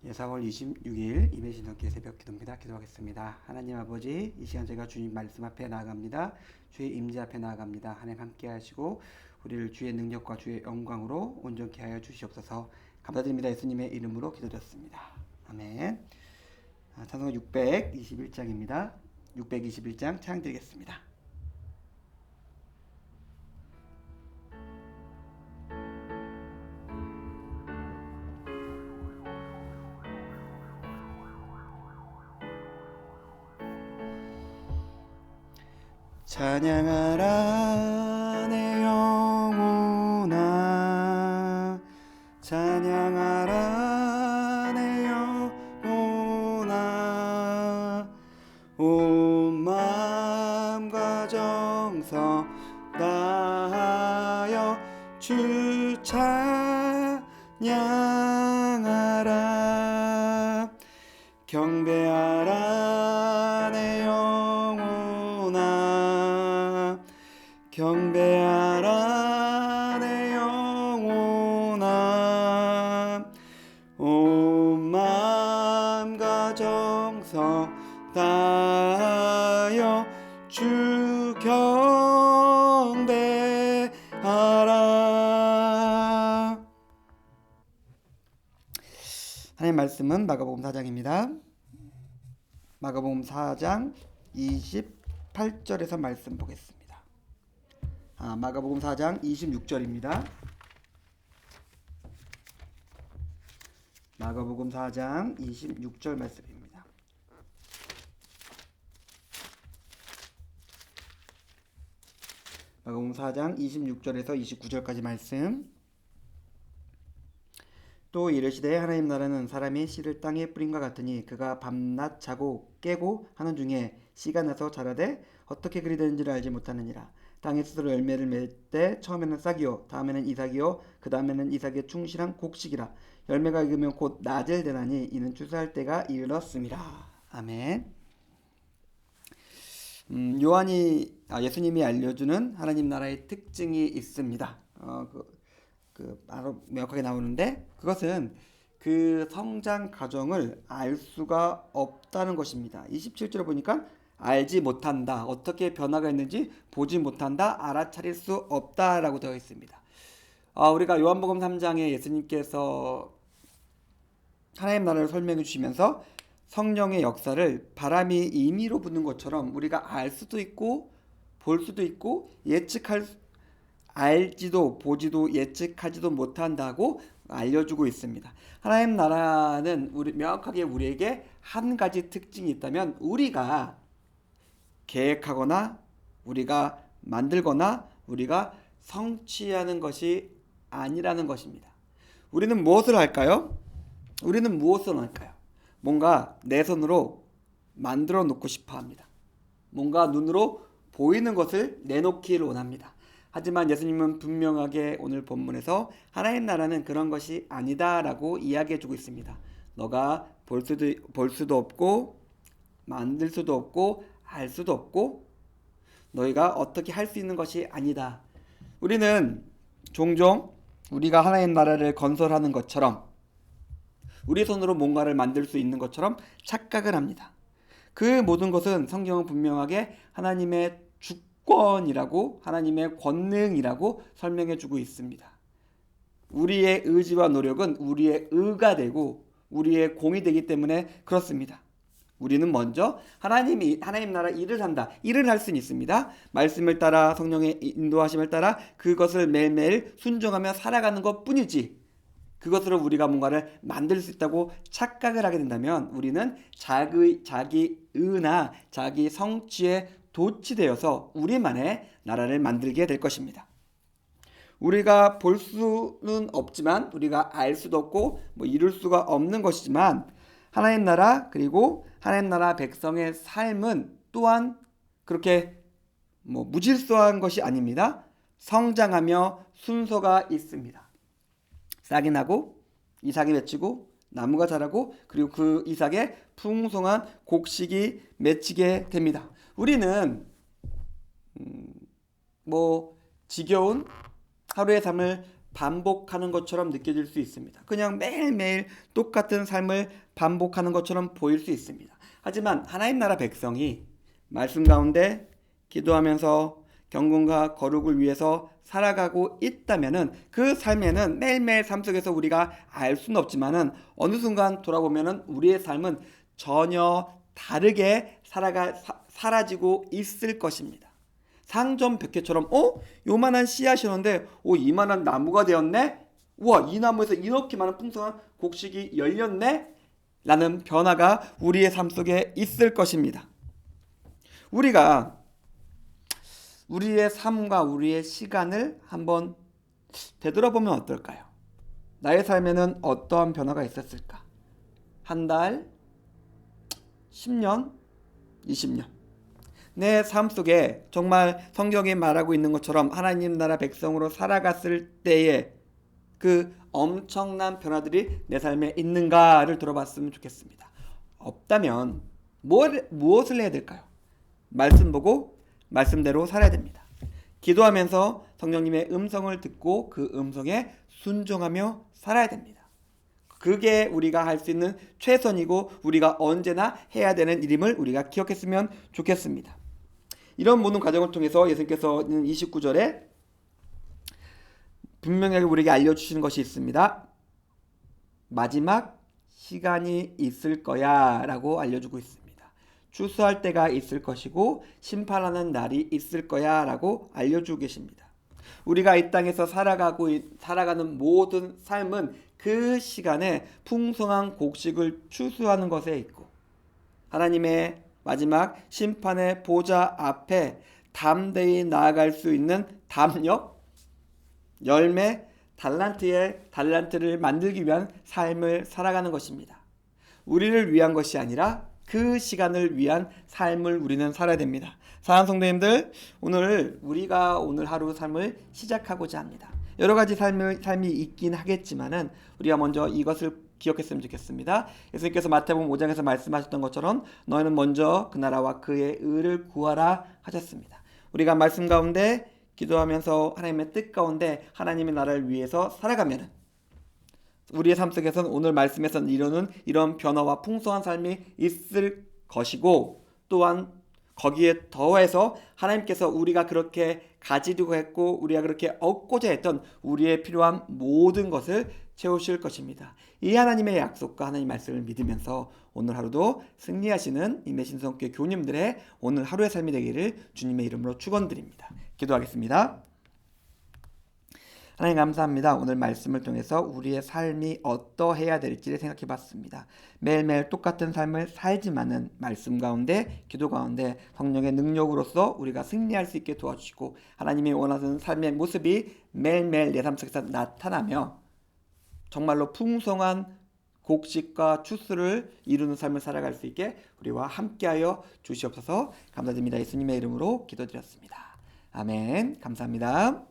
4월 26일 임의 신학기의 새벽 기도입니다. 기도하겠습니다. 하나님 아버지, 이 시간 저희가 주님 말씀 앞에 나아갑니다. 주의 임재 앞에 나아갑니다. 하나님 함께 하시고 우리를 주의 능력과 주의 영광으로 온전케 하여 주시옵소서. 감사드립니다. 예수님의 이름으로 기도드렸습니다. 아멘. 찬송가 621장입니다. 621장 찬양 드리겠습니다. 찬양하라 내 영혼아, 찬양하라 내 영혼아, 온 마음과 정성 다하여 주 찬양하라. 경배하라 내 영혼아, 경배하라 내 영혼아, 온 마음과 정성 다하여 주 경배하라. 하나님의 말씀은 마가복음 4장입니다. 마가복음 4장 28절에서 말씀 보겠습니다. 마가복음 4장 26절입니다. 마가복음 4장 26절 말씀입니다. 마가복음 4장 26절에서 29절까지 말씀. 또 이르시되 하나님 나라는 사람이 씨를 땅에 뿌린과 같으니 그가 밤낮 자고 깨고 하는 중에 씨가 나서 자라되 어떻게 그리 되는지를 알지 못하느니라. 땅에 스스로 열매를 맺을 때 처음에는 싹이요 다음에는 이삭이요 그 다음에는 이삭의 충실한 곡식이라. 열매가 익으면 곧 낮을 되나니 이는 추수할 때가 이르렀음이라. 아멘. 예수님이 알려주는 하나님 나라의 특징이 있습니다. 바로 명확하게 나오는데, 그것은 그 성장 과정을 알 수가 없다는 것입니다. 27절에 보니까 알지 못한다, 어떻게 변화가 있는지 보지 못한다, 알아차릴 수 없다라고 되어 있습니다. 우리가 요한복음 3장에 예수님께서 하나님 나라를 설명해 주시면서 성령의 역사를 바람이 임의로 부는 것처럼 우리가 알 수도 있고 볼 수도 있고 알지도 보지도 예측하지도 못한다고 알려주고 있습니다. 하나님 나라는 명확하게 우리에게 한 가지 특징이 있다면, 우리가 계획하거나 우리가 만들거나 우리가 성취하는 것이 아니라는 것입니다. 우리는 무엇을 할까요? 뭔가 내 손으로 만들어 놓고 싶어 합니다. 뭔가 눈으로 보이는 것을 내놓기를 원합니다. 하지만 예수님은 분명하게 오늘 본문에서 하나님 나라는 그런 것이 아니다라고 이야기해주고 있습니다. 너가 볼 수도 없고 만들 수도 없고 알 수도 없고 너희가 어떻게 할 수 있는 것이 아니다. 우리는 종종 우리가 하나님 나라를 건설하는 것처럼, 우리 손으로 뭔가를 만들 수 있는 것처럼 착각을 합니다. 그 모든 것은 성경은 분명하게 하나님의 주권이라고, 하나님의 권능이라고 설명해 주고 있습니다. 우리의 의지와 노력은 우리의 의가 되고 우리의 공이 되기 때문에 그렇습니다. 우리는 먼저 하나님 나라 일을 한다. 일을 할 수는 있습니다. 말씀을 따라, 성령의 인도하심을 따라 그것을 매일매일 순종하며 살아가는 것 뿐이지, 그것으로 우리가 뭔가를 만들 수 있다고 착각을 하게 된다면 우리는 자기 의나 자기 성취에 도취되어서 우리만의 나라를 만들게 될 것입니다. 우리가 볼 수는 없지만, 우리가 알 수도 없고 이룰 수가 없는 것이지만, 하나님 나라 그리고 하나님 나라 백성의 삶은 또한 그렇게 무질서한 것이 아닙니다. 성장하며 순서가 있습니다. 싹이 나고 이삭이 맺히고 나무가 자라고, 그리고 그 이삭에 풍성한 곡식이 맺히게 됩니다. 우리는 지겨운 하루의 삶을 반복하는 것처럼 느껴질 수 있습니다. 그냥 매일매일 똑같은 삶을 반복하는 것처럼 보일 수 있습니다. 하지만 하나님 나라 백성이 말씀 가운데 기도하면서 경건과 거룩을 위해서 살아가고 있다면은 그 삶에는 매일매일 삶 속에서 우리가 알 수는 없지만은 어느 순간 돌아보면은 우리의 삶은 전혀 다르게 사라지고 있을 것입니다. 상점 백회처럼 요만한 씨앗이었는데 이만한 나무가 되었네. 우와, 이 나무에서 이렇게 많은 풍성한 곡식이 열렸네. 라는 변화가 우리의 삶 속에 있을 것입니다. 우리가 우리의 삶과 우리의 시간을 한번 되돌아보면 어떨까요? 나의 삶에는 어떠한 변화가 있었을까? 한 달, 10년, 20년. 내 삶 속에 정말 성경이 말하고 있는 것처럼 하나님 나라 백성으로 살아갔을 때에 그 엄청난 변화들이 내 삶에 있는가를 들어봤으면 좋겠습니다. 없다면 무엇을 해야 될까요? 말씀 보고 말씀대로 살아야 됩니다. 기도하면서 성령님의 음성을 듣고 그 음성에 순종하며 살아야 됩니다. 그게 우리가 할 수 있는 최선이고 우리가 언제나 해야 되는 일임을 우리가 기억했으면 좋겠습니다. 이런 모든 과정을 통해서 예수님께서는 29절에 분명하게 우리에게 알려주시는 것이 있습니다. 마지막 시간이 있을 거야 라고 알려주고 있습니다. 추수할 때가 있을 것이고 심판하는 날이 있을 거야 라고 알려주고 계십니다. 우리가 이 땅에서 살아가는 모든 삶은 그 시간에 풍성한 곡식을 추수하는 것에 있고 하나님의 마지막 심판의 보좌 앞에 담대히 나아갈 수 있는 담력, 열매, 달란트를 만들기 위한 삶을 살아가는 것입니다. 우리를 위한 것이 아니라 그 시간을 위한 삶을 우리는 살아야 됩니다. 사랑하는 성도님들, 우리가 오늘 하루 삶을 시작하고자 합니다. 여러 가지 삶이 있긴 하겠지만은 우리가 먼저 이것을 기억했으면 좋겠습니다. 예수님께서 마태복음 5장에서 말씀하셨던 것처럼 너희는 먼저 그 나라와 그의 의를 구하라 하셨습니다. 우리가 말씀 가운데 기도하면서 하나님의 뜻 가운데 하나님의 나라를 위해서 살아가면은 우리의 삶 속에서는 오늘 말씀에서 이루는 이런 변화와 풍성한 삶이 있을 것이고 또한 거기에 더해서 하나님께서 우리가 그렇게 가지려고 했고 우리가 그렇게 얻고자 했던 우리의 필요한 모든 것을 채우실 것입니다. 이 하나님의 약속과 하나님의 말씀을 믿으면서 오늘 하루도 승리하시는 임매신성교회 교우님들의 오늘 하루의 삶이 되기를 주님의 이름으로 축원드립니다. 기도하겠습니다. 하나님 감사합니다. 오늘 말씀을 통해서 우리의 삶이 어떠해야 될지를 생각해 봤습니다. 매일매일 똑같은 삶을 살지만은 말씀 가운데 기도 가운데 성령의 능력으로서 우리가 승리할 수 있게 도와주시고 하나님이 원하는 삶의 모습이 매일매일 내 삶 속에서 나타나며 정말로 풍성한 곡식과 추수를 이루는 삶을 살아갈 수 있게 우리와 함께하여 주시옵소서. 감사드립니다. 예수님의 이름으로 기도드렸습니다. 아멘. 감사합니다.